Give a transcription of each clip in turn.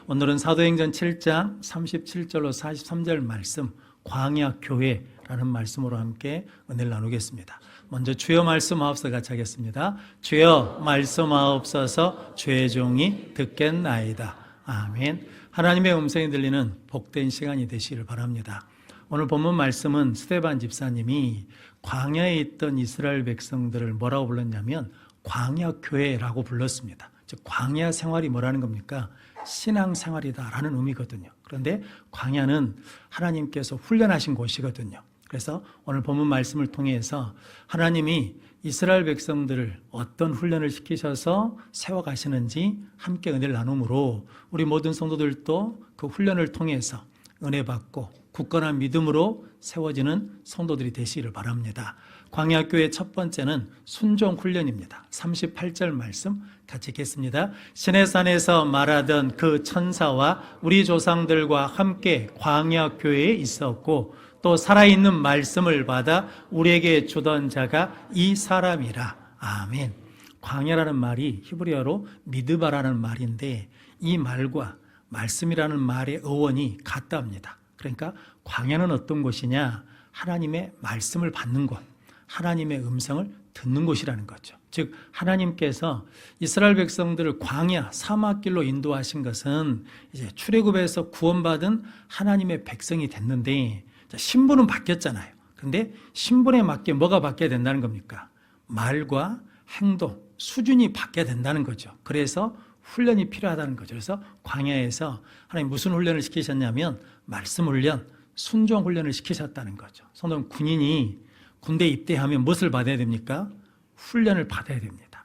오늘은 사도행전 7장 37절로 43절 말씀, 광야교회라는 말씀으로 함께 은혜를 나누겠습니다. 먼저 주여 말씀하옵소서 같이 하겠습니다. 주여 말씀하옵소서 주의 종이 듣겠나이다. 아멘. 하나님의 음성이 들리는 복된 시간이 되시기를 바랍니다. 오늘 본문 말씀은 스데반 집사님이 광야에 있던 이스라엘 백성들을 뭐라고 불렀냐면 광야교회라고 불렀습니다. 즉 광야 생활이 뭐라는 겁니까? 신앙생활이다라는 의미거든요. 그런데 광야는 하나님께서 훈련하신 곳이거든요. 그래서 오늘 본문 말씀을 통해서 하나님이 이스라엘 백성들을 어떤 훈련을 시키셔서 세워가시는지 함께 은혜를 나눔으로 우리 모든 성도들도 그 훈련을 통해서 은혜 받고 굳건한 믿음으로 세워지는 성도들이 되시기를 바랍니다. 광야교회 첫 번째는 순종 훈련입니다. 38절 말씀 같이 읽겠습니다. 시내산에서 말하던 그 천사와 우리 조상들과 함께 광야교회에 있었고 또 살아있는 말씀을 받아 우리에게 주던 자가 이 사람이라. 아멘. 광야라는 말이 히브리어로 미드바라는 말인데 이 말과 말씀이라는 말의 어원이 같답니다. 그러니까 광야는 어떤 곳이냐? 하나님의 말씀을 받는 곳, 하나님의 음성을 듣는 곳이라는 거죠. 즉 하나님께서 이스라엘 백성들을 광야 사막길로 인도하신 것은 이제 출애굽에서 구원받은 하나님의 백성이 됐는데 신분은 바뀌었잖아요. 그런데 신분에 맞게 뭐가 바뀌어야 된다는 겁니까? 말과 행동, 수준이 바뀌어야 된다는 거죠. 그래서 훈련이 필요하다는 거죠. 그래서 광야에서 하나님 무슨 훈련을 시키셨냐면 말씀 훈련, 순종 훈련을 시키셨다는 거죠. 성도는 군인이 군대 입대하면 무엇을 받아야 됩니까? 훈련을 받아야 됩니다.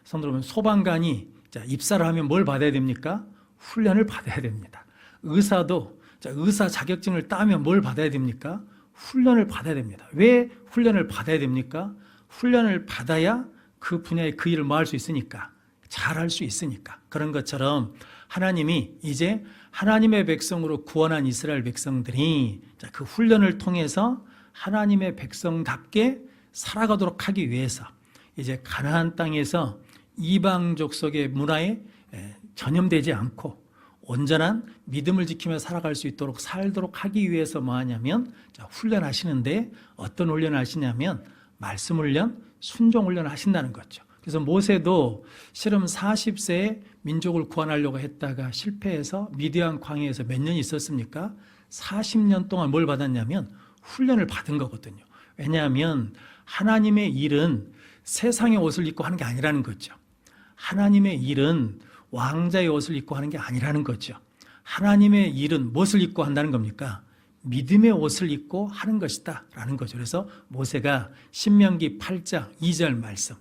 성도는 소방관이 입사를 하면 뭘 받아야 됩니까? 훈련을 받아야 됩니다. 의사도 의사 자격증을 따면 뭘 받아야 됩니까? 훈련을 받아야 됩니다. 왜 훈련을 받아야 됩니까? 훈련을 받아야 그 분야의 그 일을 뭐 할 수 있으니까, 잘할 수 있으니까. 그런 것처럼 하나님이 이제 하나님의 백성으로 구원한 이스라엘 백성들이 그 훈련을 통해서 하나님의 백성답게 살아가도록 하기 위해서 이제 가나안 땅에서 이방 족속의 문화에 전염되지 않고 온전한 믿음을 지키며 살아갈 수 있도록 살도록 하기 위해서 뭐 하냐면 훈련하시는데 어떤 훈련을 하시냐면 말씀 훈련, 순종 훈련을 하신다는 거죠. 그래서 모세도 실은 40세에 민족을 구원하려고 했다가 실패해서 미디안 광야에서 몇 년 있었습니까? 40년 동안 뭘 받았냐면 훈련을 받은 거거든요. 왜냐하면 하나님의 일은 세상의 옷을 입고 하는 게 아니라는 거죠. 하나님의 일은 왕자의 옷을 입고 하는 게 아니라는 거죠. 하나님의 일은 무엇을 입고 한다는 겁니까? 믿음의 옷을 입고 하는 것이다 라는 거죠. 그래서 모세가 신명기 8장 2절 말씀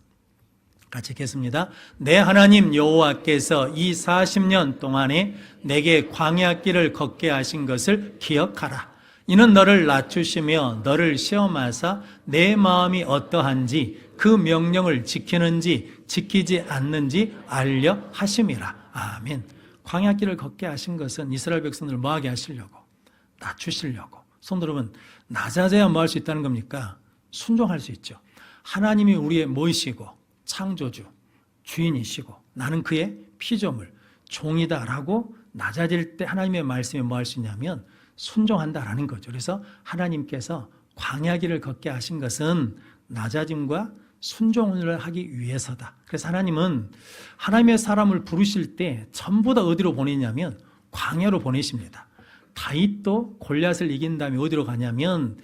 같이 읽겠습니다. 내 하나님 여호와께서 이 40년 동안에 내게 광야길을 걷게 하신 것을 기억하라. 이는 너를 낮추시며 너를 시험하사 내 마음이 어떠한지 그 명령을 지키는지 지키지 않는지 알려 하심이라. 아멘. 광야길을 걷게 하신 것은 이스라엘 백성들을 뭐하게 하시려고? 낮추시려고. 손 들어보면 낮아져야 뭐 할 수 있다는 겁니까? 순종할 수 있죠. 하나님이 우리의 뭐이시고 창조주, 주인이시고 나는 그의 피조물, 종이다라고 낮아질 때 하나님의 말씀에 뭐 할 수 있냐면 순종한다라는 거죠. 그래서 하나님께서 광야길을 걷게 하신 것은 낮아짐과 순종을 하기 위해서다. 그래서 하나님은 하나님의 사람을 부르실 때 전부 다 어디로 보내냐면 광야로 보내십니다. 다윗도 골리앗을 이긴 다음에 어디로 가냐면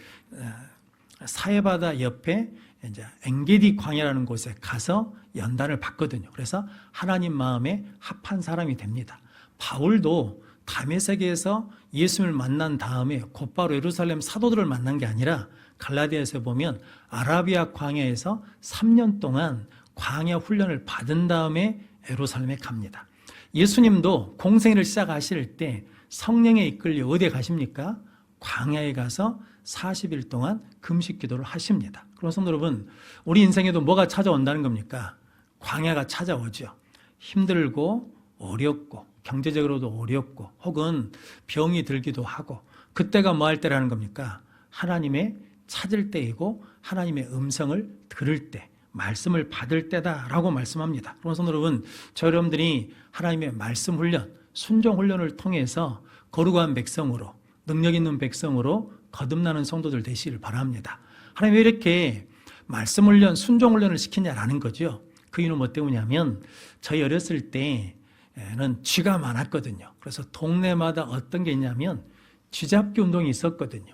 사해바다 옆에 이제 엥게디 광야라는 곳에 가서 연단을 받거든요. 그래서 하나님 마음에 합한 사람이 됩니다. 바울도 다메섹에서 예수님을 만난 다음에 곧바로 예루살렘 사도들을 만난 게 아니라 갈라디아에서 보면 아라비아 광야에서 3년 동안 광야 훈련을 받은 다음에 예루살렘에 갑니다. 예수님도 공생애를 시작하실 때 성령에 이끌려 어디에 가십니까? 광야에 가서 40일 동안 금식 기도를 하십니다. 그럼 성도 여러분, 우리 인생에도 뭐가 찾아온다는 겁니까? 광야가 찾아오죠. 힘들고 어렵고 경제적으로도 어렵고 혹은 병이 들기도 하고 그때가 뭐 할 때라는 겁니까? 하나님의 찾을 때이고 하나님의 음성을 들을 때, 말씀을 받을 때다라고 말씀합니다. 그럼 성도 여러분, 저 여러분들이 하나님의 말씀 훈련, 순종 훈련을 통해서 거룩한 백성으로, 능력 있는 백성으로 거듭나는 성도들 되시기를 바랍니다. 하나님 왜 이렇게 말씀 훈련, 순종 훈련을 시키냐라는 거죠. 그 이유는 뭐 때문이냐면 저희 어렸을 때는 쥐가 많았거든요. 그래서 동네마다 어떤 게 있냐면 쥐잡기 운동이 있었거든요.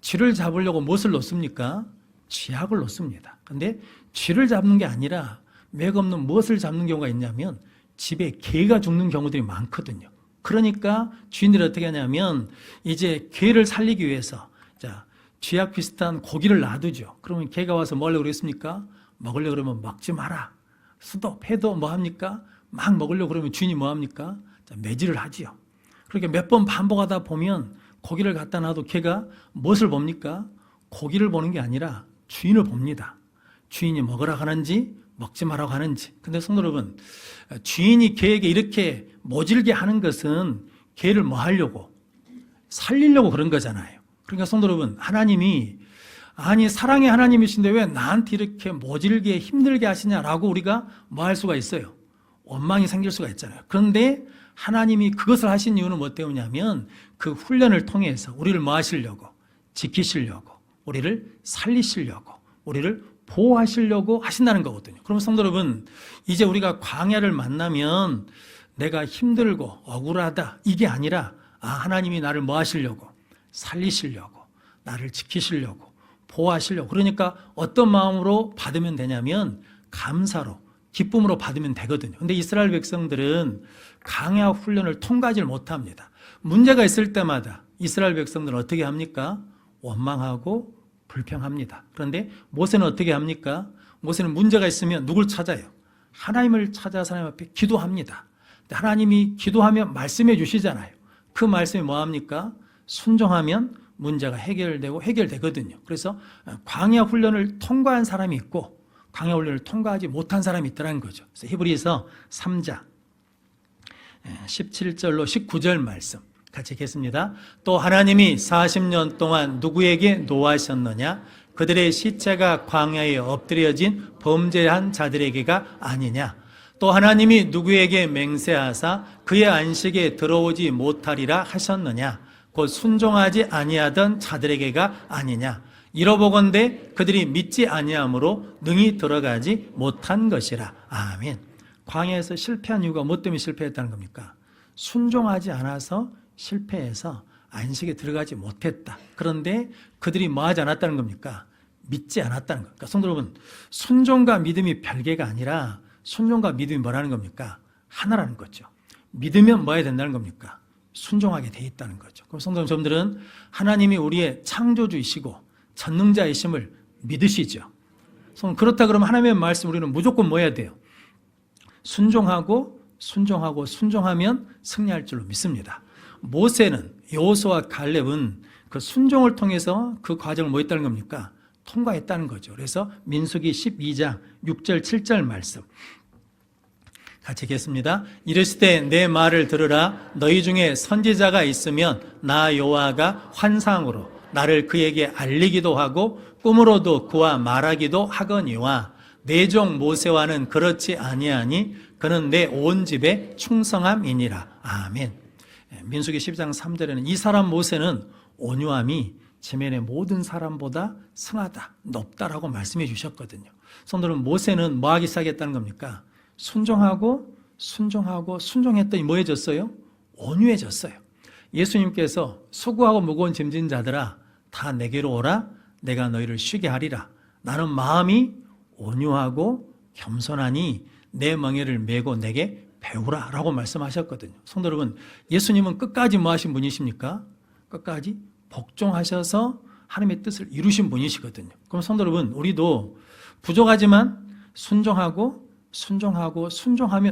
쥐를 잡으려고 무엇을 놓습니까? 쥐약을 놓습니다. 근데 쥐를 잡는 게 아니라 맥 없는 무엇을 잡는 경우가 있냐면 집에 개가 죽는 경우들이 많거든요. 그러니까 주인들이 어떻게 하냐면 이제 개를 살리기 위해서 쥐약 비슷한 고기를 놔두죠. 그러면 개가 와서 뭐 하려고 그랬습니까? 먹으려고 그러면 먹지 마라. 수도, 패도 뭐 합니까? 막 먹으려고 그러면 주인이 뭐 합니까? 매질을 하지요. 그렇게 몇 번 반복하다 보면 고기를 갖다 놔도 개가 무엇을 봅니까? 고기를 보는 게 아니라 주인을 봅니다. 주인이 먹으라 하는지 먹지 말라고 하는지. 근데 성도 여러분, 주인이 개에게 이렇게 모질게 하는 것은 개를 뭐 하려고? 살리려고 그런 거잖아요. 그러니까 성도 여러분, 하나님이 아니 사랑의 하나님이신데 왜 나한테 이렇게 모질게 힘들게 하시냐라고 우리가 뭐 할 수가 있어요. 원망이 생길 수가 있잖아요. 그런데 하나님이 그것을 하신 이유는 뭐 때문이냐면 그 훈련을 통해서 우리를 뭐 하시려고? 지키시려고, 우리를 살리시려고, 우리를 보호하시려고 하신다는 거거든요. 그러면 성도 여러분, 이제 우리가 광야를 만나면 내가 힘들고 억울하다 이게 아니라 하나님이 나를 뭐 하시려고? 살리시려고, 나를 지키시려고, 보호하시려고. 그러니까 어떤 마음으로 받으면 되냐면 감사로, 기쁨으로 받으면 되거든요. 근데 이스라엘 백성들은 광야 훈련을 통과하지 못합니다. 문제가 있을 때마다 이스라엘 백성들은 어떻게 합니까? 원망하고 불평합니다. 그런데 모세는 어떻게 합니까? 모세는 문제가 있으면 누굴 찾아요? 하나님을 찾아서 하나님 앞에 기도합니다. 하나님이 기도하면 말씀해 주시잖아요. 그 말씀이 뭐합니까? 순종하면 문제가 해결되거든요. 그래서 광야 훈련을 통과한 사람이 있고 광야 훈련을 통과하지 못한 사람이 있다는 거죠. 그래서 히브리서 3장 17절로 19절 말씀 같이 읽겠습니다. 또 하나님이 40년 동안 누구에게 노하셨느냐? 그들의 시체가 광야에 엎드려진 범죄한 자들에게가 아니냐? 또 하나님이 누구에게 맹세하사 그의 안식에 들어오지 못하리라 하셨느냐? 곧 순종하지 아니하던 자들에게가 아니냐? 이러보건대 그들이 믿지 아니함으로 능히 들어가지 못한 것이라. 아멘. 광야에서 실패한 이유가 뭐 때문에 실패했다는 겁니까? 순종하지 않아서 실패해서 안식에 들어가지 못했다. 그런데 그들이 뭐 하지 않았다는 겁니까? 믿지 않았다는 겁니까? 성도 여러분, 순종과 믿음이 별개가 아니라 순종과 믿음이 뭐라는 겁니까? 하나라는 거죠. 믿으면 뭐 해야 된다는 겁니까? 순종하게 돼 있다는 거죠. 그럼 성도 여러분들은 하나님이 우리의 창조주이시고 전능자이심을 믿으시죠. 그렇다 그러면 하나님의 말씀 우리는 무조건 뭐 해야 돼요? 순종하면 승리할 줄로 믿습니다. 모세는, 여호수아와 갈렙은 그 순종을 통해서 그 과정을 뭐 했다는 겁니까? 통과했다는 거죠. 그래서 민수기 12장 6절 7절 말씀 같이 읽겠습니다. 이르시되 내 말을 들으라. 너희 중에 선지자가 있으면 나 여호와가 환상으로 나를 그에게 알리기도 하고 꿈으로도 그와 말하기도 하거니와 내 종 모세와는 그렇지 아니하니 그는 내 온 집에 충성함이니라. 아멘. 민수기 10장 3절에는 이 사람 모세는 온유함이 지면의 모든 사람보다 승하다, 높다라고 말씀해 주셨거든요. 성도는 모세는 뭐 하기 시작했다는 겁니까? 순종했더니 뭐 해졌어요? 온유해졌어요. 예수님께서 수고하고 무거운 짐진 자들아 다 내게로 오라. 내가 너희를 쉬게 하리라. 나는 마음이 온유하고 겸손하니 내 멍에를 메고 내게 배우라 라고 말씀하셨거든요. 성도 여러분, 예수님은 끝까지 뭐 하신 분이십니까? 끝까지 복종하셔서 하나님의 뜻을 이루신 분이시거든요. 그럼 성도 여러분, 우리도 부족하지만 순종하면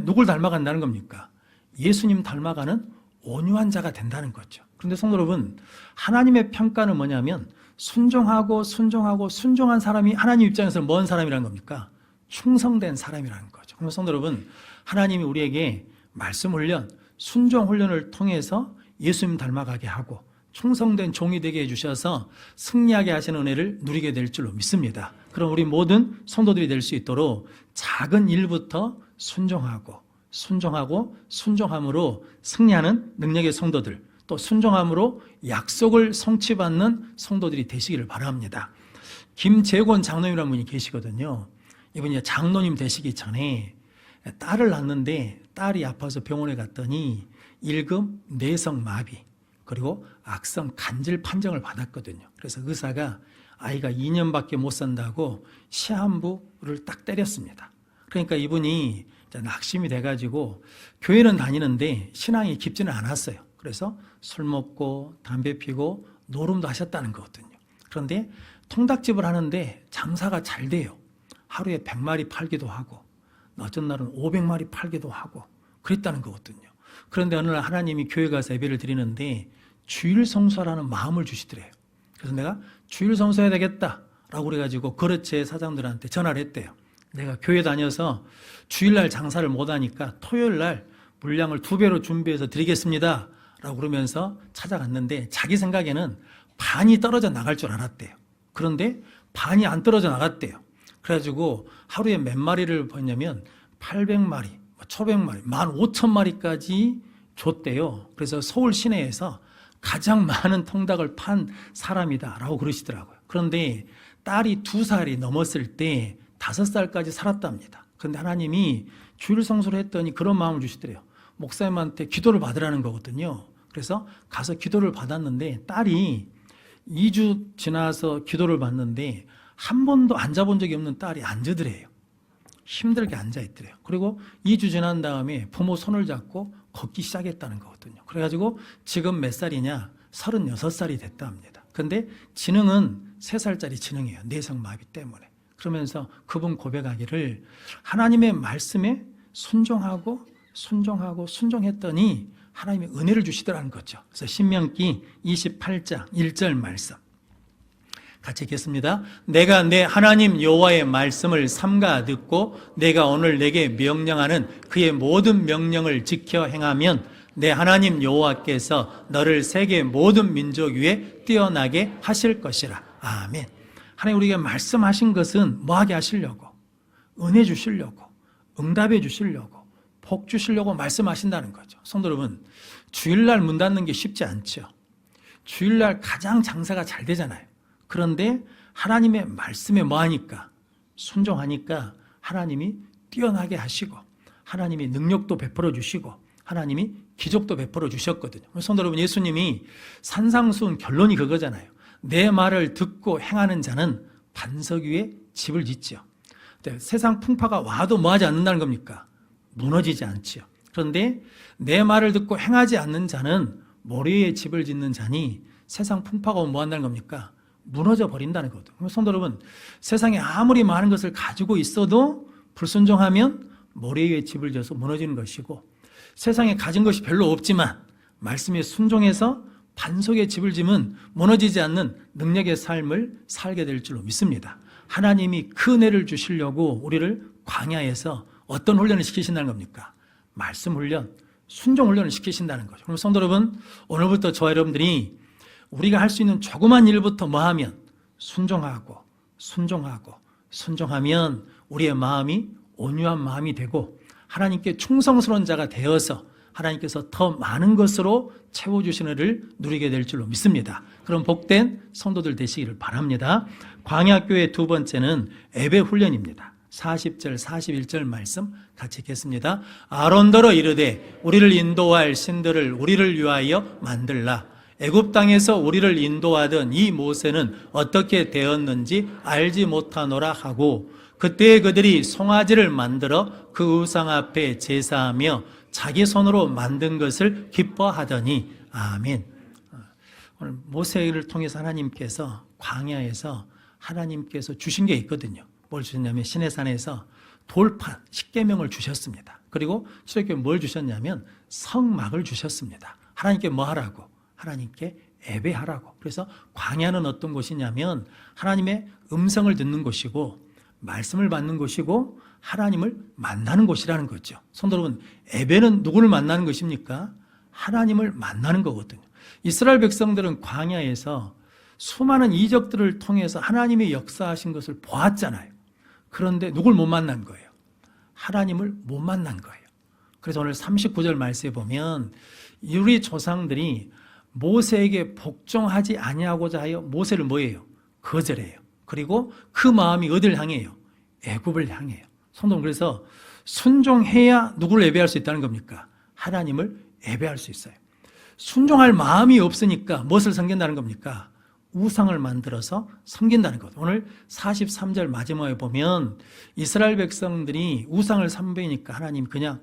누굴 닮아간다는 겁니까? 예수님 닮아가는 온유한 자가 된다는 거죠. 그런데 성도 여러분, 하나님의 평가는 뭐냐면 순종한 사람이 하나님 입장에서 뭔 사람이라는 겁니까? 충성된 사람이라는 거죠. 그럼 성도 여러분, 하나님이 우리에게 말씀 훈련, 순종 훈련을 통해서 예수님 닮아가게 하고 충성된 종이 되게 해주셔서 승리하게 하시는 은혜를 누리게 될 줄로 믿습니다. 그럼 우리 모든 성도들이 될 수 있도록 작은 일부터 순종하고 순종하고 순종함으로 승리하는 능력의 성도들, 또 순종함으로 약속을 성취받는 성도들이 되시기를 바랍니다. 김재권 장로님이라는 분이 계시거든요. 이분이 장로님 되시기 전에 딸을 낳는데 딸이 아파서 병원에 갔더니 1급 뇌성 마비 그리고 악성 간질 판정을 받았거든요. 그래서 의사가 아이가 2년밖에 못 산다고 시한부를 딱 때렸습니다. 그러니까 이분이 낙심이 돼가지고 교회는 다니는데 신앙이 깊지는 않았어요. 그래서 술 먹고 담배 피고 노름도 하셨다는 거거든요. 그런데 통닭집을 하는데 장사가 잘 돼요. 하루에 100마리 팔기도 하고 어떤 날은 500마리 팔기도 하고 그랬다는 거거든요. 그런데 어느 날 하나님이 교회 가서 예배를 드리는데 주일 성수하라는 마음을 주시더래요. 그래서 내가 주일 성수해야 되겠다라고 그래가지고 거래처 사장들한테 전화를 했대요. 내가 교회 다녀서 주일날 장사를 못하니까 토요일날 물량을 2배로 준비해서 드리겠습니다 라고 그러면서 찾아갔는데 자기 생각에는 반이 떨어져 나갈 줄 알았대요. 그런데 반이 안 떨어져 나갔대요. 그래가지고 하루에 몇 마리를 벌냐면 800마리, 1500마리, 15,000마리까지 줬대요. 그래서 서울 시내에서 가장 많은 통닭을 판 사람이다라고 그러시더라고요. 그런데 딸이 2살이 넘었을 때 5살까지 살았답니다. 그런데 하나님이 주일 성수를 했더니 그런 마음을 주시더래요. 목사님한테 기도를 받으라는 거거든요. 그래서 가서 기도를 받았는데 딸이 2주 지나서 기도를 받는데 한 번도 앉아본 적이 없는 딸이 앉으더래요. 힘들게 앉아있더래요. 그리고 2주 지난 다음에 부모 손을 잡고 걷기 시작했다는 거거든요. 그래가지고 지금 몇 살이냐? 36살이 됐다 합니다. 근데 지능은 3살짜리 지능이에요. 뇌성마비 때문에. 그러면서 그분 고백하기를 하나님의 말씀에 순종했더니 하나님이 은혜를 주시더라는 거죠. 그래서 신명기 28장 1절 말씀 같이 읽겠습니다. 내가 내 하나님 여호와의 말씀을 삼가 듣고 내가 오늘 내게 명령하는 그의 모든 명령을 지켜 행하면 내 하나님 여호와께서 너를 세계 모든 민족 위에 뛰어나게 하실 것이라. 아멘. 하나님 우리에게 말씀하신 것은 뭐하게 하시려고? 은혜 주시려고, 응답해 주시려고, 복 주시려고 말씀하신다는 거죠. 성도 여러분, 주일날 문 닫는 게 쉽지 않죠. 주일날 가장 장사가 잘 되잖아요. 그런데 하나님의 말씀에 뭐하니까? 순종하니까 하나님이 뛰어나게 하시고 하나님이 능력도 베풀어 주시고 하나님이 기적도 베풀어 주셨거든요. 성도 여러분, 예수님이 산상수훈 결론이 그거잖아요. 내 말을 듣고 행하는 자는 반석 위에 집을 짓죠. 세상 풍파가 와도 뭐하지 않는다는 겁니까? 무너지지 않죠. 그런데 내 말을 듣고 행하지 않는 자는 모래 위에 집을 짓는 자니 세상 풍파가 오면 뭐한다는 겁니까? 무너져 버린다는 거거든요. 성도 여러분, 세상에 아무리 많은 것을 가지고 있어도 불순종하면 모래 위에 집을 져서 무너지는 것이고, 세상에 가진 것이 별로 없지만 말씀에 순종해서 반석에 집을 지면 무너지지 않는 능력의 삶을 살게 될 줄로 믿습니다. 하나님이 그 은혜를 주시려고 우리를 광야에서 어떤 훈련을 시키신다는 겁니까? 말씀 훈련, 순종 훈련을 시키신다는 거죠. 그럼 성도 여러분, 오늘부터 저와 여러분들이 우리가 할 수 있는 조그만 일부터 뭐하면 순종하고 순종하면 우리의 마음이 온유한 마음이 되고 하나님께 충성스러운 자가 되어서 하나님께서 더 많은 것으로 채워주시는 일을 누리게 될 줄로 믿습니다. 그럼 복된 성도들 되시기를 바랍니다. 광야교회 두 번째는 예배 훈련입니다. 40절 41절 말씀 같이 읽겠습니다. 아론더러 이르되 우리를 인도할 신들을 우리를 위하여 만들라. 애굽 땅에서 우리를 인도하던 이 모세는 어떻게 되었는지 알지 못하노라 하고 그때 그들이 송아지를 만들어 그 우상 앞에 제사하며 자기 손으로 만든 것을 기뻐하더니. 아멘. 오늘 모세를 통해서 하나님께서 광야에서 하나님께서 주신 게 있거든요. 뭘 주셨냐면 시내산에서 돌판 10계명을 주셨습니다. 그리고 출애굽에 뭘 주셨냐면 성막을 주셨습니다. 하나님께 뭐 하라고? 하나님께 예배하라고. 그래서 광야는 어떤 곳이냐면 하나님의 음성을 듣는 곳이고 말씀을 받는 곳이고 하나님을 만나는 곳이라는 거죠. 성도 여러분, 예배는 누구를 만나는 것입니까? 하나님을 만나는 거거든요. 이스라엘 백성들은 광야에서 수많은 이적들을 통해서 하나님의 역사하신 것을 보았잖아요. 그런데 누굴 못 만난 거예요? 하나님을 못 만난 거예요. 그래서 오늘 39절 말씀에 보면 우리 조상들이 모세에게 복종하지 아니하고자 하여 모세를 뭐예요? 거절해요. 그리고 그 마음이 어디를 향해요? 애굽을 향해요. 성도는 그래서 순종해야 누구를 예배할 수 있다는 겁니까? 하나님을 예배할 수 있어요. 순종할 마음이 없으니까 무엇을 섬긴다는 겁니까? 우상을 만들어서 섬긴다는 것. 오늘 43절 마지막에 보면 이스라엘 백성들이 우상을 섬기니까 하나님 그냥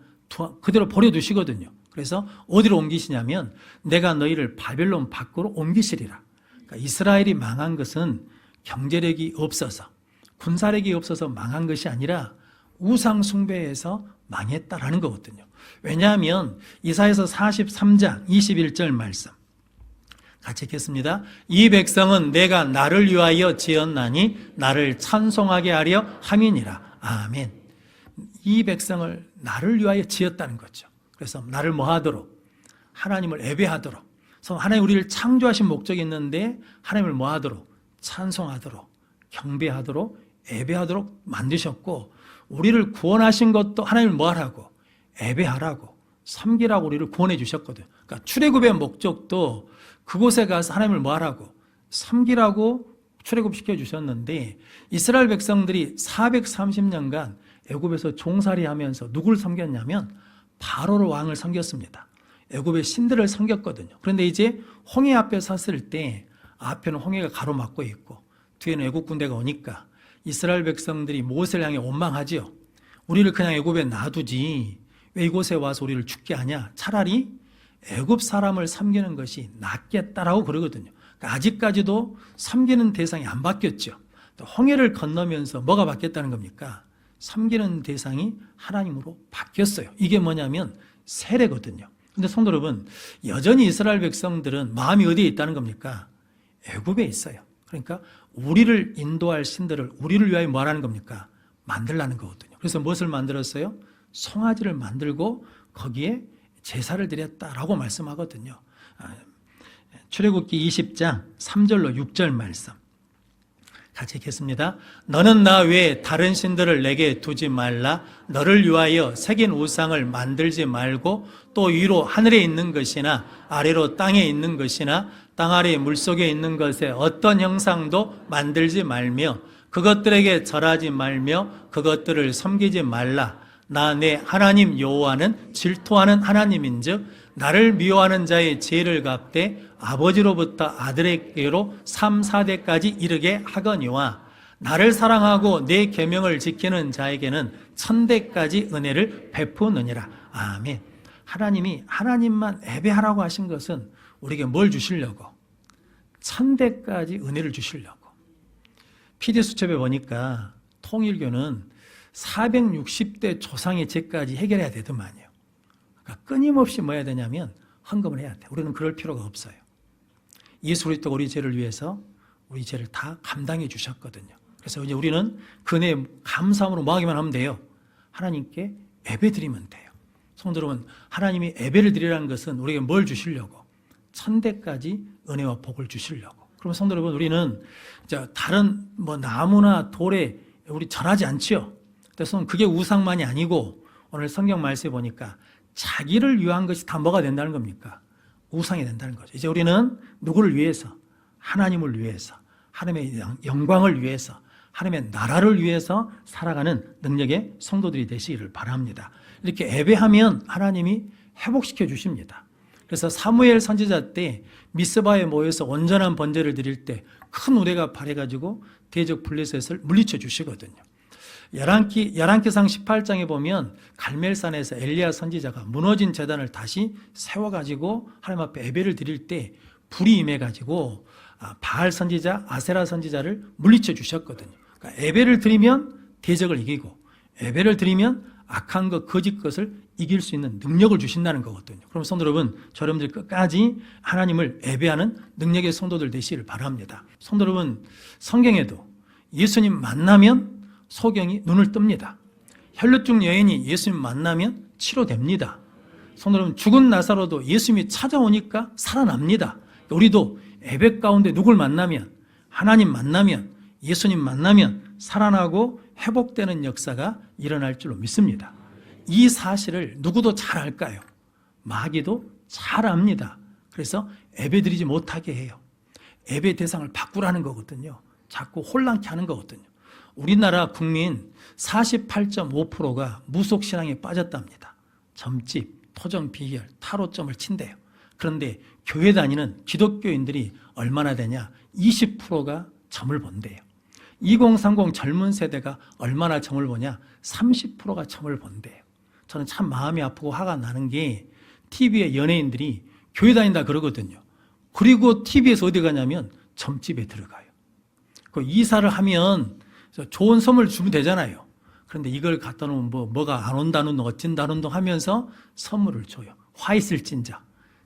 그대로 버려두시거든요. 그래서 어디로 옮기시냐면 내가 너희를 바벨론 밖으로 옮기시리라. 그러니까 이스라엘이 망한 것은 경제력이 없어서 군사력이 없어서 망한 것이 아니라 우상 숭배에서 망했다라는 거거든요. 왜냐하면 이사야서 43장 21절 말씀 같이 읽겠습니다. 이 백성은 내가 나를 위하여 지었나니 나를 찬송하게 하려 함이니라. 아멘. 이 백성을 나를 위하여 지었다는 거죠. 그래서 나를 뭐 하도록? 하나님을 예배하도록. 그래서 하나님 우리를 창조하신 목적이 있는데 하나님을 뭐 하도록? 찬송하도록, 경배하도록, 예배하도록 만드셨고 우리를 구원하신 것도 하나님을 뭐 하라고? 예배하라고, 섬기라고 우리를 구원해 주셨거든요. 그러니까 출애굽의 목적도 그곳에 가서 하나님을 뭐 하라고? 섬기라고 출애굽시켜 주셨는데 이스라엘 백성들이 430년간 애굽에서 종살이 하면서 누구를 섬겼냐면 바로 왕을 섬겼습니다. 애굽의 신들을 섬겼거든요. 그런데 이제 홍해 앞에 섰을 때 앞에는 홍해가 가로막고 있고 뒤에는 애굽 군대가 오니까 이스라엘 백성들이 모세를 향해 원망하지요. 우리를 그냥 애굽에 놔두지 왜 이곳에 와서 우리를 죽게 하냐? 차라리 애굽 사람을 섬기는 것이 낫겠다라고 그러거든요. 그러니까 아직까지도 섬기는 대상이 안 바뀌었죠. 또 홍해를 건너면서 뭐가 바뀌었다는 겁니까? 섬기는 대상이 하나님으로 바뀌었어요. 이게 뭐냐면 세례거든요. 근데 성도 여러분, 여전히 이스라엘 백성들은 마음이 어디에 있다는 겁니까? 애굽에 있어요. 그러니까 우리를 인도할 신들을 우리를 위하여 뭐 하라는 겁니까? 만들라는 거거든요. 그래서 무엇을 만들었어요? 송아지를 만들고 거기에 제사를 드렸다라고 말씀하거든요. 출애굽기 20장 3절로 6절 말씀 같이 읽겠습니다. 너는 나 외에 다른 신들을 내게 두지 말라. 너를 위하여 새긴 우상을 만들지 말고 또 위로 하늘에 있는 것이나 아래로 땅에 있는 것이나 땅 아래 물속에 있는 것에 어떤 형상도 만들지 말며 그것들에게 절하지 말며 그것들을 섬기지 말라. 나 내 하나님 여호와는 질투하는 하나님인즉 나를 미워하는 자의 죄를 갚되 아버지로부터 아들에게로 3, 4대까지 이르게 하거니와 나를 사랑하고 내 계명을 지키는 자에게는 1000대까지 은혜를 베푸느니라. 아멘. 하나님이 하나님만 예배하라고 하신 것은 우리에게 뭘 주시려고? 1000대까지 은혜를 주시려고. PD수첩에 보니까 통일교는 460대 조상의 죄까지 해결해야 되더만요. 그러니까 끊임없이 뭐 해야 되냐면 헌금을 해야 돼. 우리는 그럴 필요가 없어요. 예수 그리스도가 우리 죄를 위해서 우리 죄를 다 감당해 주셨거든요. 그래서 이제 우리는 그네 감사함으로 뭐 하기만 하면 돼요? 하나님께 예배 드리면 돼요. 성도 여러분, 하나님이 예배를 드리라는 것은 우리에게 뭘 주시려고? 1000대까지 은혜와 복을 주시려고. 그러면 성도 여러분, 우리는 다른 뭐 나무나 돌에 우리 절하지 않지요. 그래서 그게 우상만이 아니고 오늘 성경 말씀에 보니까 자기를 위한 것이 다 뭐가 된다는 겁니까? 우상이 된다는 거죠. 이제 우리는 누구를 위해서? 하나님을 위해서, 하나님의 영광을 위해서, 하나님의 나라를 위해서 살아가는 능력의 성도들이 되시기를 바랍니다. 이렇게 예배하면 하나님이 회복시켜 주십니다. 그래서 사무엘 선지자 때 미스바에 모여서 온전한 번제를 드릴 때 큰 우레가 발해가지고 대적 블레셋을 물리쳐 주시거든요. 열왕기상 18장에 보면 갈멜산에서 엘리야 선지자가 무너진 제단을 다시 세워가지고 하나님 앞에 예배를 드릴 때 불이 임해가지고 바알 선지자, 아세라 선지자를 물리쳐 주셨거든요. 그러니까 예배를 드리면 대적을 이기고 예배를 드리면 악한 것, 거짓 것을 이길 수 있는 능력을 주신다는 거거든요. 그럼 성도 여러분, 여러분들 끝까지 하나님을 예배하는 능력의 성도들 되시기를 바랍니다. 성도 여러분, 성경에도 예수님 만나면 소경이 눈을 뜹니다. 혈루증 여인이 예수님 만나면 치료됩니다. 성도 여러분, 죽은 나사로도 예수님이 찾아오니까 살아납니다. 우리도 예배 가운데 누굴 만나면, 하나님 만나면, 예수님 만나면 살아나고 회복되는 역사가 일어날 줄로 믿습니다. 이 사실을 누구도 잘 알까요? 마귀도 잘 압니다. 그래서 예배드리지 못하게 해요. 예배 대상을 바꾸라는 거거든요. 자꾸 혼란케 하는 거거든요. 우리나라 국민 48.5%가 무속신앙에 빠졌답니다. 점집, 토점 비결, 타로점을 친대요. 그런데 교회 다니는 기독교인들이 얼마나 되냐? 20%가 점을 본대요. 2030 젊은 세대가 얼마나 점을 보냐? 30%가 점을 본대요. 저는 참 마음이 아프고 화가 나는 게 TV에 연예인들이 교회 다닌다 그러거든요. 그리고 TV에서 어디 가냐면 점집에 들어가요. 그 이사를 하면 좋은 선물 주면 되잖아요. 그런데 이걸 갖다 놓으면 뭐가 안 온다는 둥 어찐다는 둥 하면서 선물을 줘요. 화 있을진자.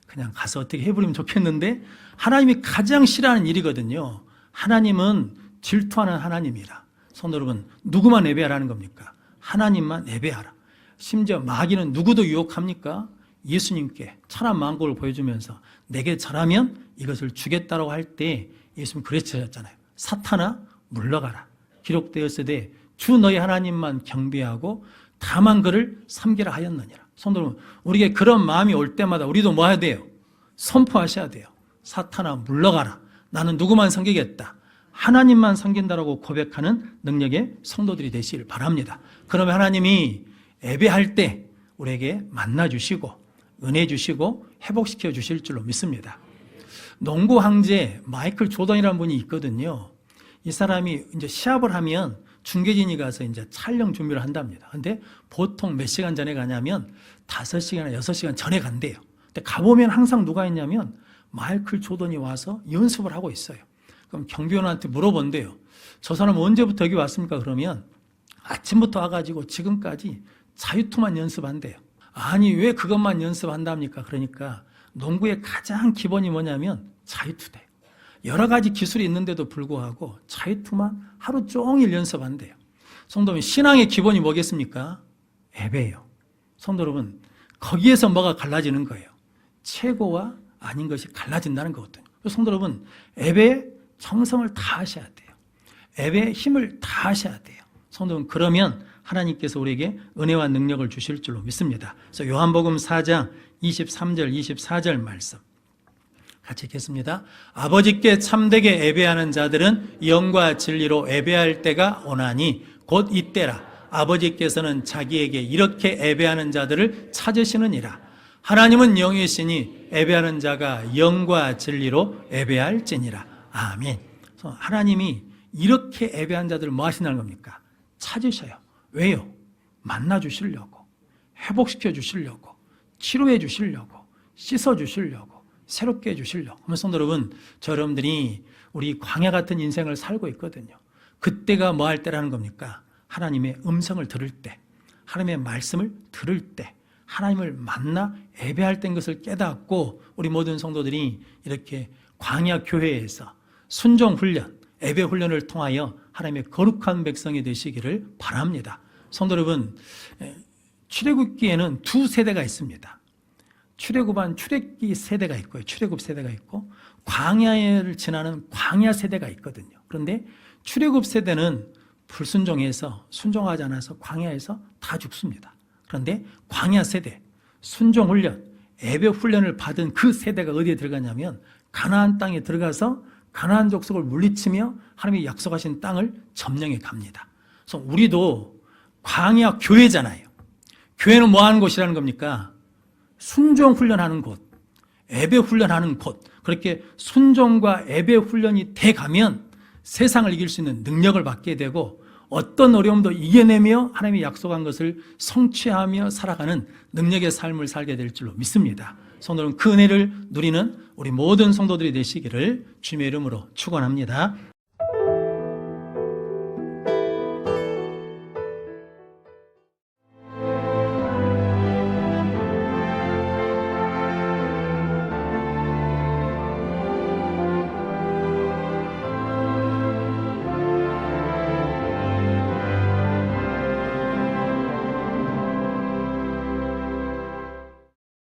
그냥 가서 어떻게 해버리면 좋겠는데 하나님이 가장 싫어하는 일이거든요. 하나님은 질투하는 하나님이라. 성도 여러분, 누구만 예배하라는 겁니까? 하나님만 예배하라. 심지어 마귀는 누구도 유혹합니까? 예수님께 천한 만국을 보여주면서 내게 절하면 이것을 주겠다라고 할 때 예수님 그랬잖아요. 사탄아 물러가라. 기록되었으되 주 너희 하나님만 경배하고 다만 그를 섬기라 하였느니라. 성도 여러분, 우리에게 그런 마음이 올 때마다 우리도 뭐 해야 돼요? 선포하셔야 돼요. 사탄아 물러가라. 나는 누구만 섬기겠다. 하나님만 섬긴다라고 고백하는 능력의 성도들이 되시길 바랍니다. 그러면 하나님이 예배할 때 우리에게 만나 주시고 은혜 주시고 회복시켜 주실 줄로 믿습니다. 농구 황제 마이클 조던이라는 분이 있거든요. 이 사람이 이제 시합을 하면 중계진이 가서 이제 촬영 준비를 한답니다. 근데 보통 몇 시간 전에 가냐면 5시간이나 6시간 전에 간대요. 근데 가보면 항상 누가 있냐면 마이클 조던이 와서 연습을 하고 있어요. 그럼 경비원한테 물어본대요. 저 사람 언제부터 여기 왔습니까? 그러면 아침부터 와가지고 지금까지 자유투만 연습한대요. 아니 왜 그것만 연습한답니까? 그러니까 농구의 가장 기본이 뭐냐면 자유투대요. 여러 가지 기술이 있는데도 불구하고 자유투만 하루 종일 연습한대요. 성도 여러분, 신앙의 기본이 뭐겠습니까? 예배예요. 성도 여러분, 거기에서 뭐가 갈라지는 거예요? 최고와 아닌 것이 갈라진다는 거거든요. 성도 여러분, 예배에 정성을 다하셔야 돼요. 예배에 힘을 다하셔야 돼요. 성도 여러분, 그러면 하나님께서 우리에게 은혜와 능력을 주실 줄로 믿습니다. 그래서 요한복음 4장 23절 24절 말씀 같이 읽겠습니다. 아버지께 참되게 예배하는 자들은 영과 진리로 예배할 때가 오나니 곧 이때라. 아버지께서는 자기에게 이렇게 예배하는 자들을 찾으시느니라. 하나님은 영이시니 예배하는 자가 영과 진리로 예배할지니라. 아멘. 하나님이 이렇게 예배하는 자들을 뭐 하신다는 겁니까? 찾으셔요. 왜요? 만나 주시려고, 회복시켜 주시려고, 치료해 주시려고, 씻어 주시려고, 새롭게 해 주시려고. 성도 여러분, 저 여러분들이 우리 광야 같은 인생을 살고 있거든요. 그때가 뭐 할 때라는 겁니까? 하나님의 음성을 들을 때, 하나님의 말씀을 들을 때, 하나님을 만나 예배할 때인 것을 깨닫고 우리 모든 성도들이 이렇게 광야 교회에서 순종 훈련, 예배 훈련을 통하여 하나님의 거룩한 백성이 되시기를 바랍니다. 성도 여러분, 출애굽기에는 두 세대가 있습니다. 출애굽한 출애굽기 세대가 있고요. 출애굽 세대가 있고 광야를 지나는 광야 세대가 있거든요. 그런데 출애굽 세대는 불순종해서 순종하지 않아서 광야에서 다 죽습니다. 그런데 광야 세대, 순종 훈련, 예배 훈련을 받은 그 세대가 어디에 들어가냐면 가나안 땅에 들어가서 가나안 족속을 물리치며 하나님이 약속하신 땅을 점령해 갑니다. 그래서 우리도 광야 교회잖아요. 교회는 뭐 하는 곳이라는 겁니까? 순종 훈련하는 곳, 예배 훈련하는 곳. 그렇게 순종과 예배 훈련이 돼 가면 세상을 이길 수 있는 능력을 받게 되고 어떤 어려움도 이겨내며 하나님이 약속한 것을 성취하며 살아가는 능력의 삶을 살게 될 줄로 믿습니다. 성도는 그 은혜를 누리는 우리 모든 성도들이 되시기를 주님의 이름으로 축원합니다.